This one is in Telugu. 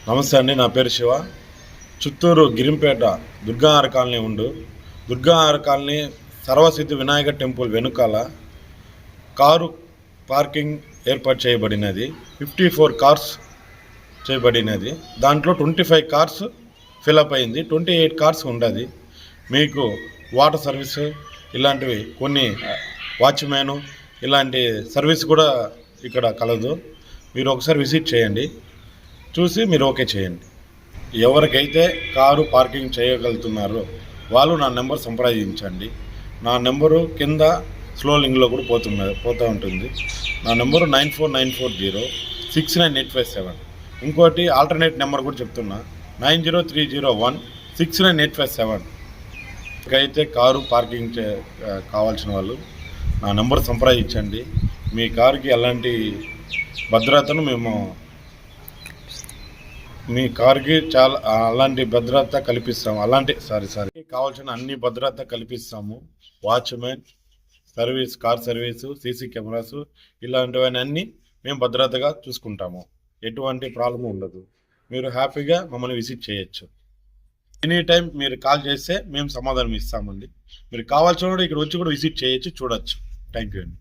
నమస్తే అండి, నా పేరు Shiva. Chittoor Girimpeta Durgahara colony Durgahara colony Sarvasiddhi Vinayaka temple వెనుకాల కారు పార్కింగ్ ఏర్పాటు చేయబడినది. 54 కార్స్ చేయబడినది. దాంట్లో 25 కార్స్ ఫిలప్ అయింది, 28 కార్స్ ఉండదు. మీకు వాటర్ సర్వీస్ ఇలాంటివి కొన్ని వాచ్మ్యాను ఇలాంటి సర్వీస్ కూడా ఇక్కడ కలదు. మీరు ఒకసారి విజిట్ చేయండి, చూసి మీరు ఓకే చేయండి. ఎవరికైతే కారు పార్కింగ్ చేయగలుగుతున్నారో వాళ్ళు నా నెంబర్ సంప్రదించండి. నా నెంబరు కింద స్లోలింగ్లో కూడా పోతూ ఉంటుంది. నా నెంబరు 9494069857. ఇంకోటి ఆల్టర్నేట్ నెంబర్ కూడా చెప్తున్నా, 9030169857. అయితే కారు పార్కింగ్ కావాల్సిన వాళ్ళు నా నెంబర్ సంప్రదించండి. మీ కారుకి ఎలాంటి భద్రతను మీ కార్కి చాలా అలాంటి భద్రత కల్పిస్తాము. కావాల్సిన అన్ని భద్రత కల్పిస్తాము. Watchman service, car service, CC cameras ఇలాంటివన్నీ అన్నీ మేము భద్రతగా చూసుకుంటాము. ఎటువంటి ప్రాబ్లం ఉండదు. మీరు హ్యాపీగా మమ్మల్ని విజిట్ చేయొచ్చు. ఎనీ టైం మీరు కాల్ చేస్తే మేము సమాధానం ఇస్తామండి. మీరు కావాల్సిన ఇక్కడ వచ్చి కూడా విజిట్ చేయొచ్చు, చూడొచ్చు. థ్యాంక్ యూ అండి.